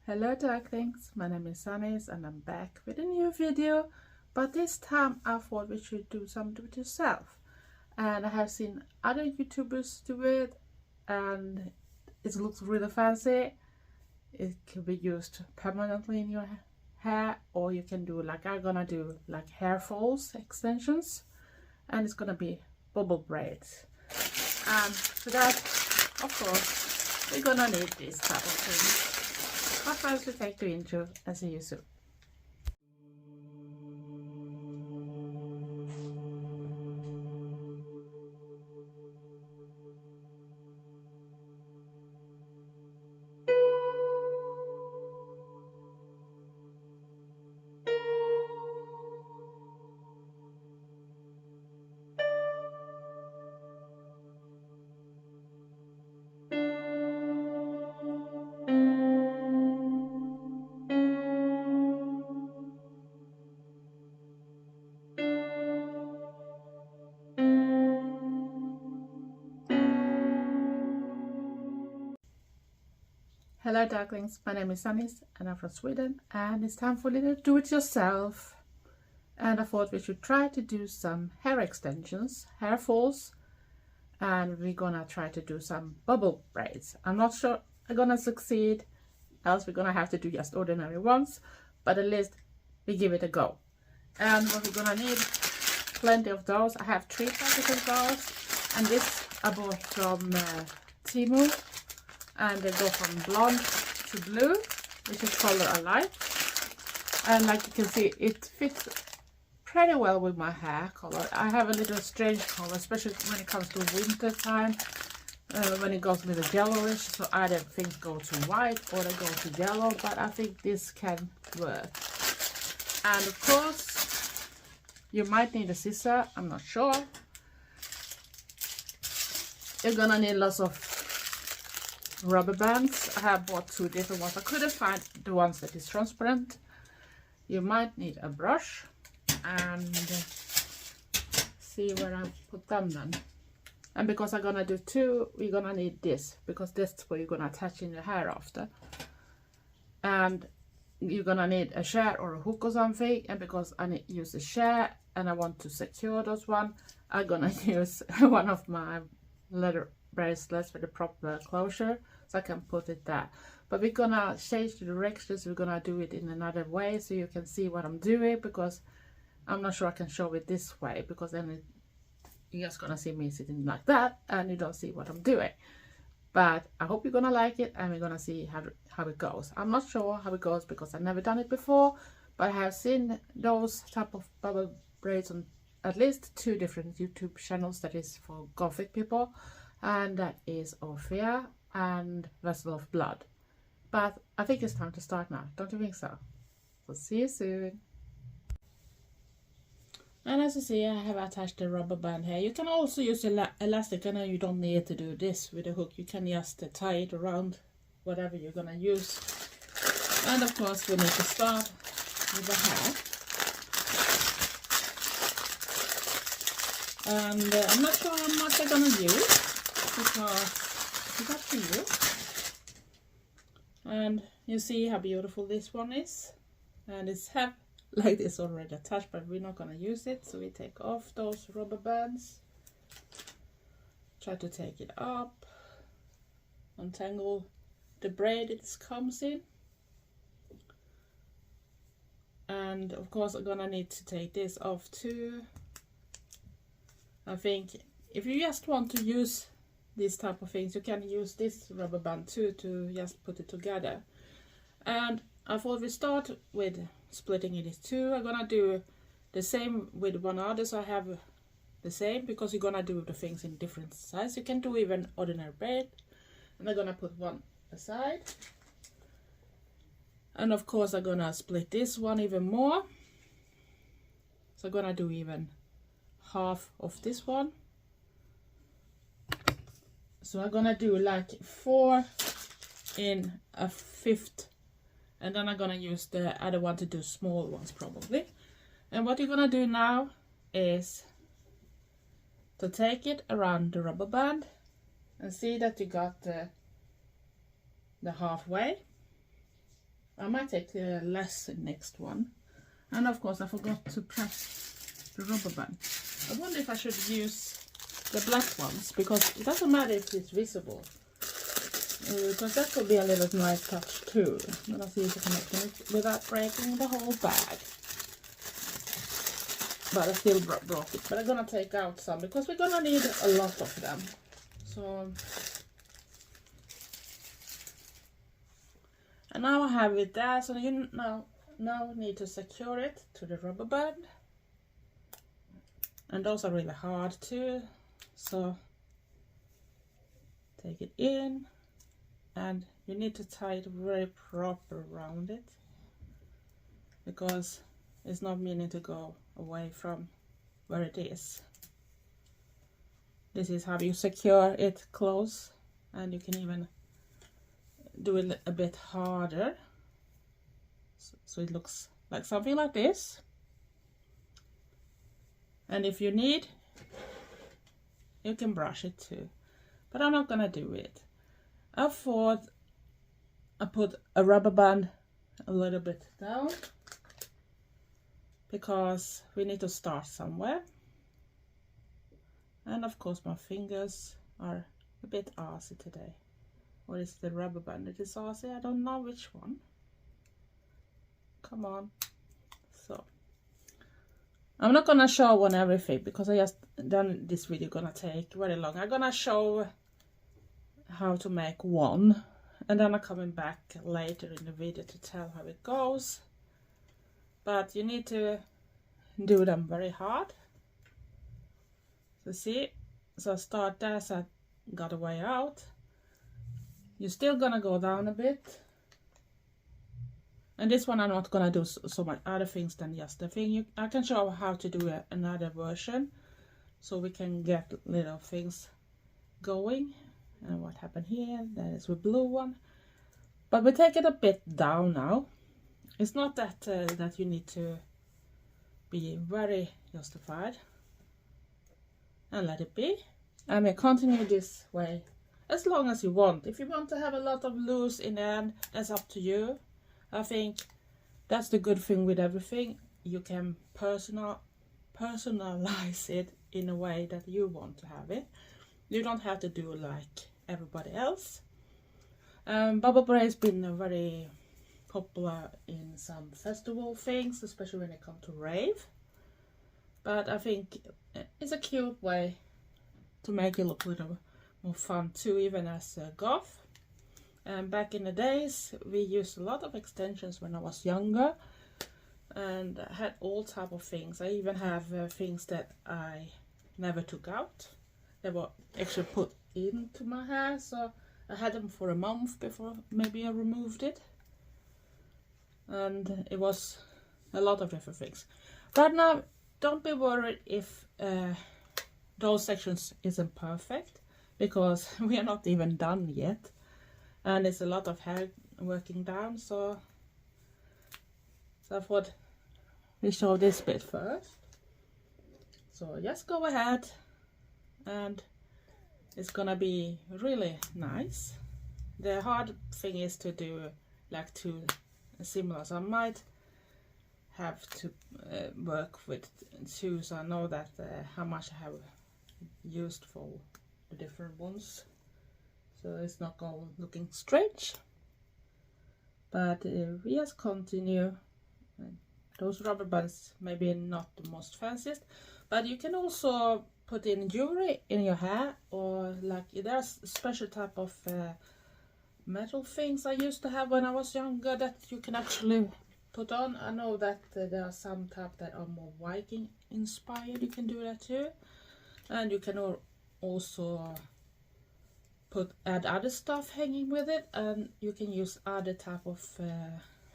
Hello darklings, my name is Sanniz and I'm back with a new video, but this time I thought we should do some do it yourself. And I have seen other YouTubers do it and it looks really fancy. It can be used permanently in your hair, or you can do like I'm gonna do like hair falls extensions, and it's gonna be bubble braids. And for that, of course, we're gonna need this type of thing. But first we take the intro and see you soon. Hello darklings, my name is Sanniz and I'm from Sweden, and it's time for a little do-it-yourself. And I thought we should try to do some hair extensions, hair falls, and we're gonna try to do some bubble braids. I'm not sure I'm gonna succeed, else we're gonna have to do just ordinary ones, but at least we give it a go. And what we're gonna need, plenty of those. I have 3 packets of those, and this I bought from Temu. And they go from blonde to blue, which is color I like. And like you can see, it fits pretty well with my hair color. I have a little strange color, especially when it comes to winter time, when it goes a little yellowish. So either things go to white or they go to yellow, but I think this can work. And of course, you might need a scissor, I'm not sure. You're gonna need lots of rubber bands. I have bought 2 different ones. I couldn't find the ones that is transparent. You might need a brush, and see where I put them then. And because I'm gonna do 2, we're gonna need this, because that's what you're gonna attach in your hair after. And you're gonna need a share or a hook or something, and because I need to use a share and I want to secure those one, I'm gonna use one of my leather bracelets with the proper closure, so I can put it there. But we're gonna change the directions. We're gonna do it in another way so you can see what I'm doing, because I'm not sure I can show it this way, because then you're just gonna see me sitting like that and you don't see what I'm doing. But I hope you're gonna like it, and we're gonna see how it goes. I'm not sure how it goes because I've never done it before, but I have seen those type of bubble braids on at least 2 different YouTube channels that is for Gothic people, and that is Orphea and Vessel of Blood. But I think it's time to start now, don't you think so? So see you soon. And as you see, I have attached the rubber band here. You can also use elastic. I know you don't need to do this with a hook. You can just tie it around whatever you're gonna use. And of course we need to start with the hair. And I'm not sure how much I'm gonna use, because it's up to you. And you see how beautiful this one is, and it's have like this already attached, but we're not going to use it, so we take off those rubber bands, try to take it up, untangle the braid it comes in, and of course I'm gonna need to take this off too. I think if you just want to use these type of things, you can use this rubber band too to just put it together. And I thought we start with splitting it in 2. I'm gonna do the same with one other, so I have the same, because you're gonna do the things in different sizes. You can do even ordinary braid, and I'm gonna put one aside. And of course I'm gonna split this one even more, so I'm gonna do even half of this one. So I'm gonna do like 4 in a 1/5, and then I'm gonna use the other one to do small ones probably. And what you're gonna do now is to take it around the rubber band and see that you got the halfway, I might take less in next one. And of course I forgot to press the rubber band. I wonder if I should use the black ones, because it doesn't matter if it's visible. Because that could be a little nice touch too. Let's see if I can open it without breaking the whole bag. But I still broke it. But I'm gonna take out some because we're gonna need a lot of them. So, and now I have it there. So you now need to secure it to the rubber band. And those are really hard too. So take it in. And you need to tie it very proper around it, because it's not meaning to go away from where it is. This is how you secure it close, and you can even do it a bit harder so it looks like something like this. And if you need, you can brush it too, but I'm not gonna do it. I thought I put a rubber band a little bit down, because we need to start somewhere. And of course my fingers are a bit arsy today. What is the rubber band that is arsy? I don't know which one. Come on. So I'm not gonna show on everything, because I just done this video gonna take very long. I'm gonna show how to make one, and then I'm coming back later in the video to tell how it goes. But you need to do them very hard. So see, so start there, so I got a way out. You're still gonna go down a bit, and this one I'm not gonna do so much other things than just the thing. I can show how to do another version, so we can get little things going. And what happened here, that is the blue one, but we take it a bit down now. It's not that that you need to be very justified, and let it be. And we continue this way as long as you want. If you want to have a lot of loose in the end, that's up to you. I think that's the good thing with everything. You can personalize it in a way that you want to have it. You don't have to do like everybody else. Bubble Braids has been very popular in some festival things, especially when it comes to rave. But I think it's a cute way to make it look a little more fun too, even as a goth. And back in the days, we used a lot of extensions when I was younger, and I had all type of things. I even have things that I never took out. They were actually put into my hair, so I had them for a month before maybe I removed it. And it was a lot of different things. But now, don't be worried if those sections isn't perfect, because we are not even done yet, and it's a lot of hair working down. So I thought we show this bit first. So just go ahead, and it's gonna be really nice. The hard thing is to do like two similar, so I might have to work with two, so I know that how much I have used for the different ones, so it's not all looking strange. But we just continue. Those rubber bands maybe not the most fanciest, but you can also put in jewelry in your hair, or like there's a special type of metal things I used to have when I was younger that you can actually put on. I know that there are some type that are more Viking inspired. You can do that too, and you can also add other stuff hanging with it, and you can use other type of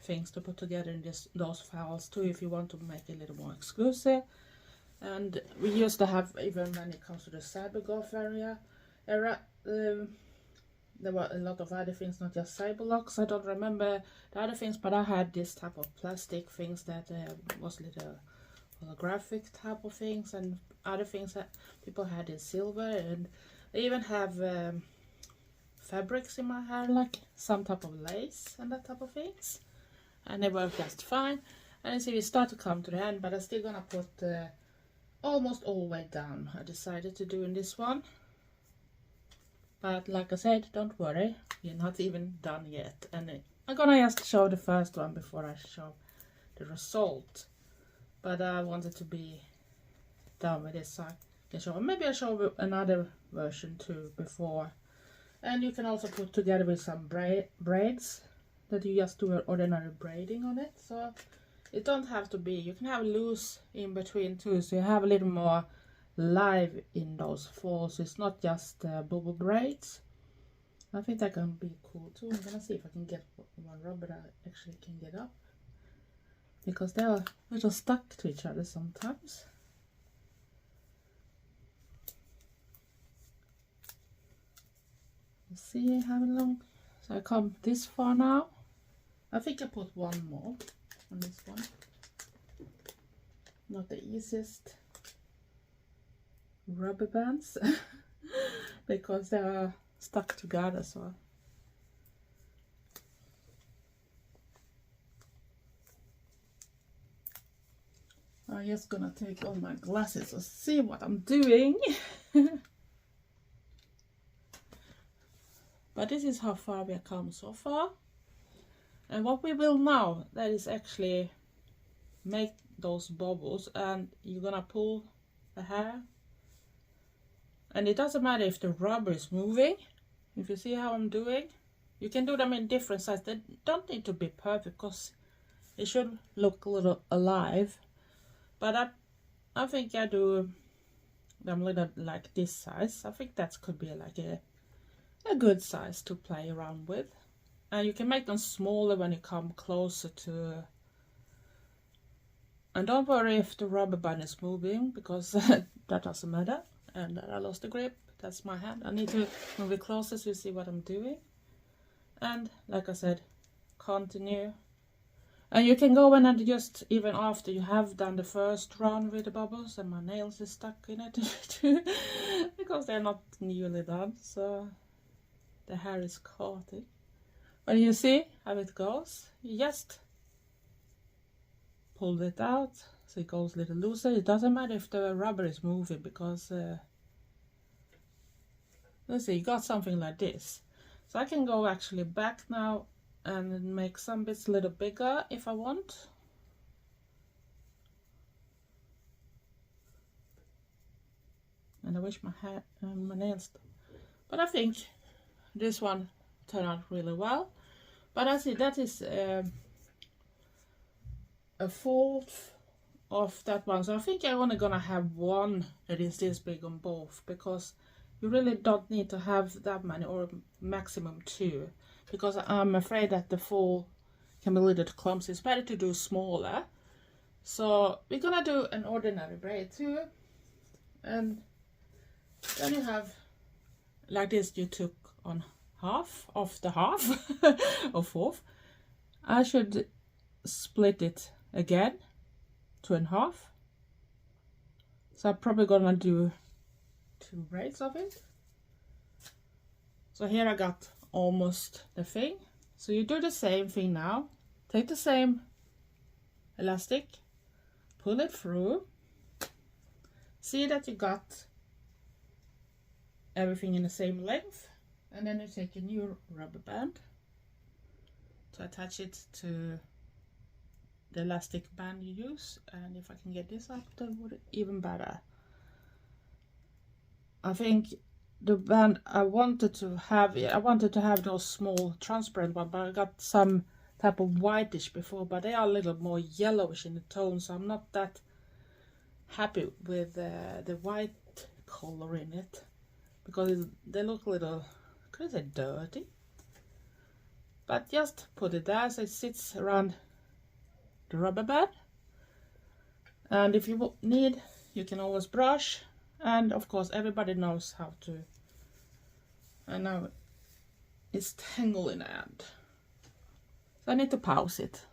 things to put together in those files too, if you want to make it a little more exclusive. And we used to have, even when it comes to the Eldergoth era, there were a lot of other things, not just cyberlocks. I don't remember the other things, but I had this type of plastic things that was little holographic type of things, and other things that people had in silver. And I even have fabrics in my hair, like some type of lace and that type of things. and they work just fine. And you see we start to come to the end, but I'm still gonna put almost all the way down. I decided to do in this one, but like I said, don't worry, you're not even done yet. And I'm gonna just show the first one before I show the result, but I wanted to be done with this so I can show. Maybe I'll show another version too before. And you can also put together with some braids that you just do an ordinary braiding on it. So it don't have to be, you can have loose in between too, so you have a little more live in those falls. It's not just bubble braids. I think that can be cool too. I'm gonna see if I can get one rubber that I actually can get up, because they are a little stuck to each other sometimes. See how long, so I come this far now. I think I put one more on this one. Not the easiest rubber bands because they are stuck together, so I'm just gonna take off my glasses to see what I'm doing. But this is how far we have come so far. And what we will now, that is actually make those bubbles, and you're gonna pull the hair. And it doesn't matter if the rubber is moving. If you see how I'm doing, you can do them in different sizes. They don't need to be perfect because it should look a little alive. But I think I do them a little like this size. I think that could be like a good size to play around with. And you can make them smaller when you come closer to. And don't worry if the rubber band is moving, because that doesn't matter. And I lost the grip. That's my hand. I need to move it closer so you see what I'm doing. And like I said, continue. And you can go in and just, even after you have done the first round with the bubbles, and my nails is stuck in it too, because they're not nearly done. So the hair is caught. But you see how it goes. You just pull it out so it goes a little looser. It doesn't matter if the rubber is moving, because let's see, you got something like this. So I can go actually back now and make some bits a little bigger if I want. And I wish my hair and my nails, but I think this one turned out really well. But I see that is a fourth of that one, so I think I'm only gonna have one that is this big on both, because you really don't need to have that many, or maximum 2, because I'm afraid that the fall can be a little clumsy. It's better to do smaller. So we're gonna do an ordinary braid too, and then you have like this. You took on half of the half or fourth. I should split it again, 2.5. So I'm probably gonna do 2 braids of it. So here I got almost the thing. So you do the same thing now. Take the same elastic, pull it through, see that you got everything in the same length, and then you take a new rubber band to attach it to the elastic band you use. And if I can get this up, then would even better. I think the band I wanted to have those small transparent ones, but I got some type of whitish before, but they are a little more yellowish in the tone, so I'm not that happy with the white color in it, because they look a little, could I say, dirty. But just put it there so it sits around the rubber band, and if you need, you can always brush. And of course everybody knows how to, and now it's tangling in the end, so I need to pause it.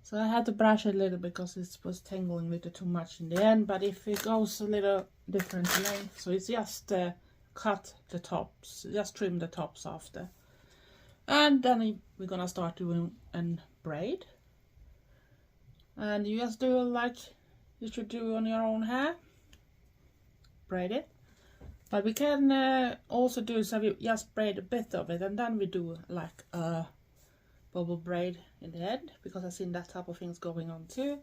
So I had to brush it a little because it was tangling a little too much in the end. But if it goes a little different length, so it's just cut the tops, just trim the tops after. And then we're gonna start doing a braid. And you just do like you should do on your own hair. Braid it. But we can also do so we just braid a bit of it, and then we do like a bubble braid in the end, because I've seen that type of things going on too.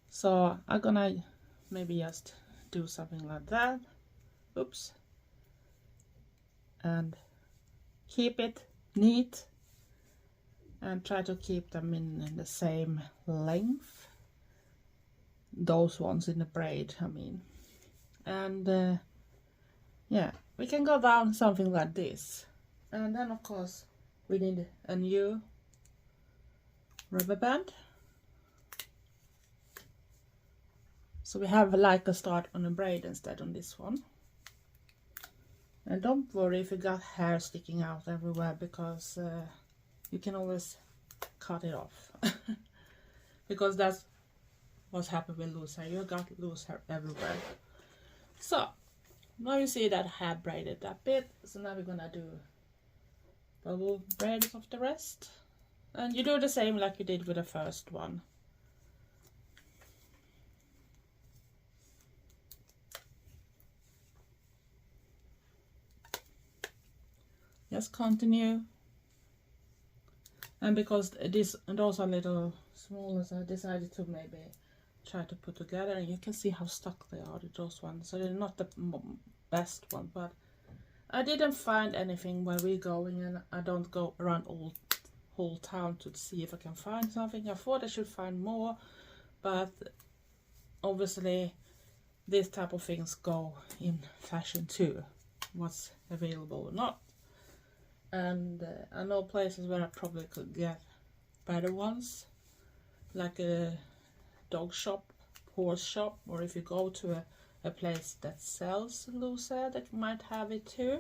So I'm gonna maybe just do something like that. Oops. And keep it neat and try to keep them in the same length. Those ones in the braid, I mean. And yeah, we can go down something like this. And then of course we need a new rubber band. So we have like a start on a braid instead on this one. And don't worry if you got hair sticking out everywhere, because you can always cut it off. Because that's what's happened with loose hair. You got loose hair everywhere. So now you see that I have braided that bit. So now we're gonna do bubble braids of the rest. And you do the same like you did with the first one. Just continue. And because those are little smaller, so I decided to maybe try to put together, and you can see how stuck they are, those ones. So they're not the best one, but I didn't find anything where we're going, and I don't go around whole town to see if I can find something. I thought I should find more, but obviously this type of things go in fashion too, what's available or not. And I know places where I probably could get better ones, like a dog shop, horse shop, or if you go to a place that sells loose hair, that might have it too.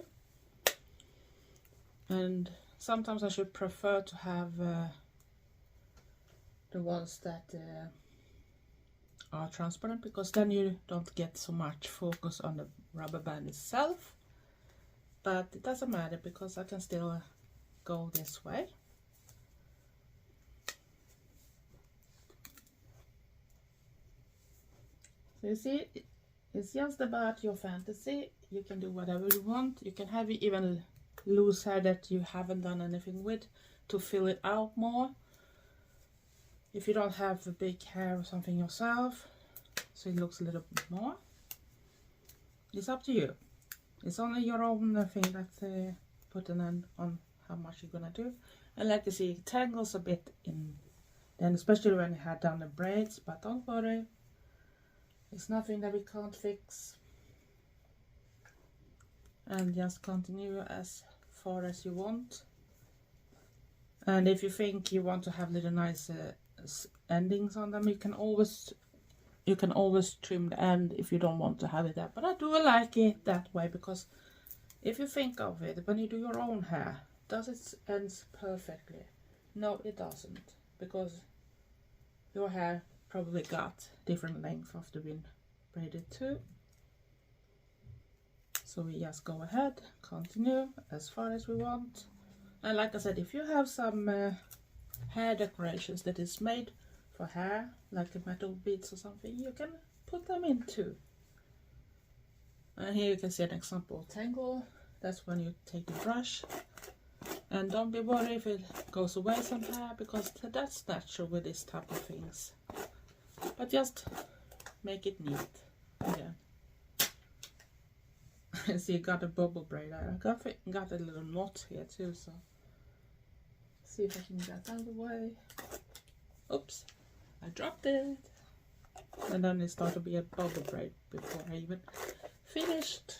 And sometimes I should prefer to have the ones that are transparent, because then you don't get so much focus on the rubber band itself. But it doesn't matter, because I can still go this way. So you see, it's just about your fantasy. You can do whatever you want. You can have even loose hair that you haven't done anything with to fill it out more. If you don't have a big hair or something yourself, so it looks a little bit more. It's up to you. It's only your own thing that put an end on how much you're gonna do. And like you see, it tangles a bit in, then especially when you had done the braids, but don't worry, it's nothing that we can't fix. And just continue as far as you want. And if you think you want to have little nice endings on them, you can always trim the end if you don't want to have it that. But I do like it that way, because if you think of it, when you do your own hair, does it end perfectly? No, it doesn't, because your hair probably got different length after being braided too. So we just go ahead, continue as far as we want. And like I said, if you have some hair decorations that is made for hair, like a metal beads or something, you can put them in too. And here you can see an example of tangle. That's when you take the brush, and don't be worried if it goes away some hair, because that's natural with this type of things. But just make it neat. Yeah. See, you got a bubble braid. I got a little knot here too, so see if I can get out of the way. Oops, I dropped it. And then it started to be a bubble braid before I even finished.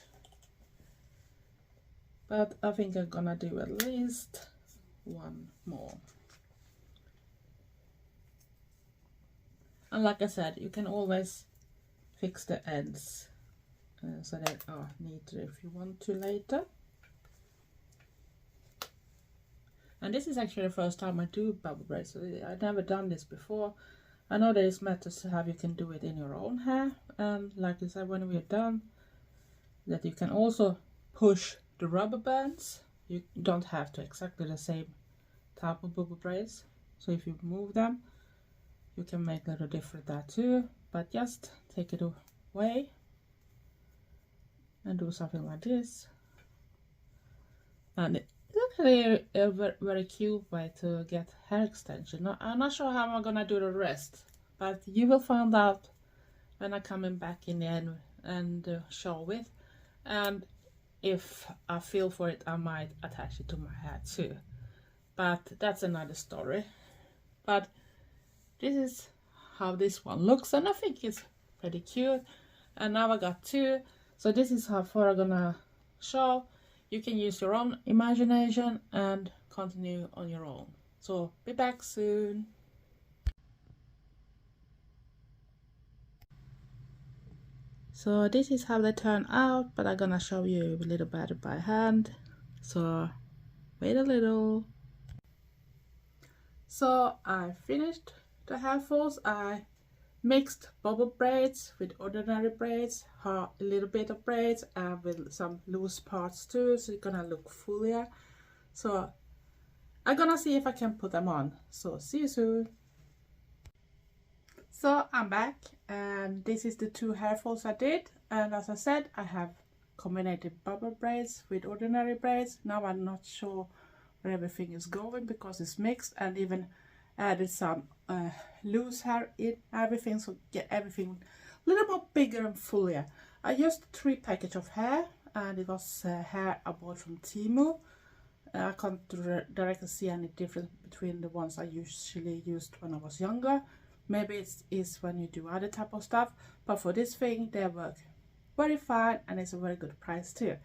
But I think I'm gonna do at least one more. And like I said, you can always fix the ends so they are neater if you want to later. And this is actually the first time I do bubble braids, so I've never done this before. I know there is methods to have you can do it in your own hair, and like I said, when we're done, that you can also push the rubber bands. You don't have to exactly the same type of bubble braids. So if you move them, you can make a little different there too. But just take it away and do something like this. And it's actually a very cute way to get hair extension. I'm not sure how I'm gonna do the rest, but you will find out when I come in back in the end and show it. And if I feel for it, I might attach it to my hair too, but that's another story. But this is how this one looks, and I think it's pretty cute. And now I got two, so this is how far I'm gonna show. You can use your own imagination and continue on your own. So be back soon. So this is how they turn out, but I'm gonna show you a little better by hand. So wait a little. So I finished the hairfalls. I mixed bubble braids with ordinary braids, a little bit of braids, and with some loose parts too, so it's gonna look fuller. So I'm gonna see if I can put them on. So see you soon. So I'm back, and this is the two hairfalls I did. And as I said, I have combined bubble braids with ordinary braids. Now I'm not sure where everything is going because it's mixed, and even added some loose hair in everything, so get everything a little more bigger and fuller. I used 3 packages of hair, and it was hair I bought from Temu. I can't directly see any difference between the ones I usually used when I was younger. Maybe it is when you do other type of stuff, but for this thing they work very fine, and it's a very good price too.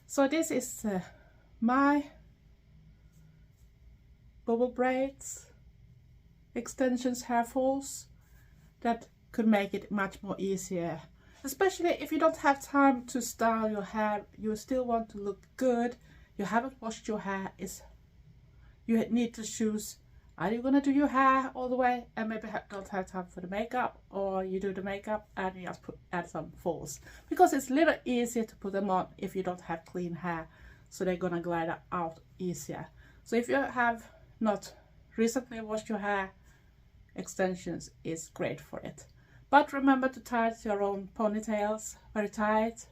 So this is my bubble braids extensions hairfalls that could make it much more easier, especially if you don't have time to style your hair. You still want to look good, you haven't washed your hair, you need to choose, are you gonna do your hair all the way and maybe don't have time for the makeup, or you do the makeup and you just add some falls, because it's a little easier to put them on if you don't have clean hair, so they're gonna glide out easier. So if you have not recently washed your hair, extensions is great for it. But remember to tie your own ponytails very tight.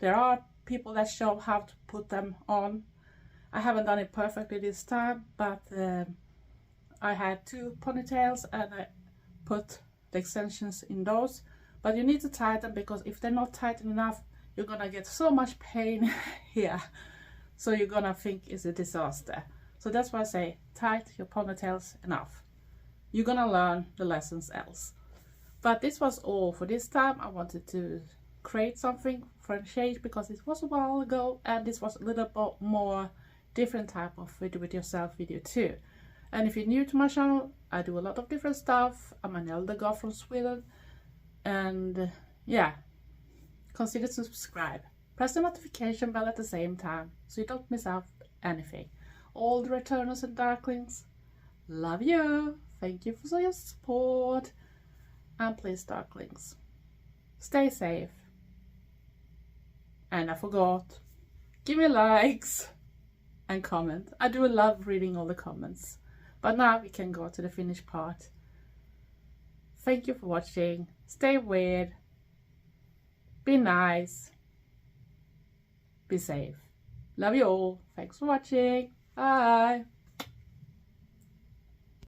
There are people that show how to put them on. I haven't done it perfectly this time, but I had 2 ponytails and I put the extensions in those. But you need to tie them, because if they're not tight enough, you're gonna get so much pain here, so you're gonna think it's a disaster. So that's why I say tight your ponytails enough. You're gonna learn the lessons else. But this was all for this time. I wanted to create something for a change because it was a while ago, and this was a little bit more different type of video with yourself video too. And if you're new to my channel, I do a lot of different stuff. I'm an Eldergoth from Sweden, and yeah, consider to subscribe. Press the notification bell at the same time so you don't miss out anything. All the returners and darklings, love you. Thank you for your support, and please, darklings, stay safe. And I forgot, give me likes and comment. I do love reading all the comments. But now we can go to the finished part. Thank you for watching. Stay weird, be nice, be safe. Love you all. Thanks for watching. Bye.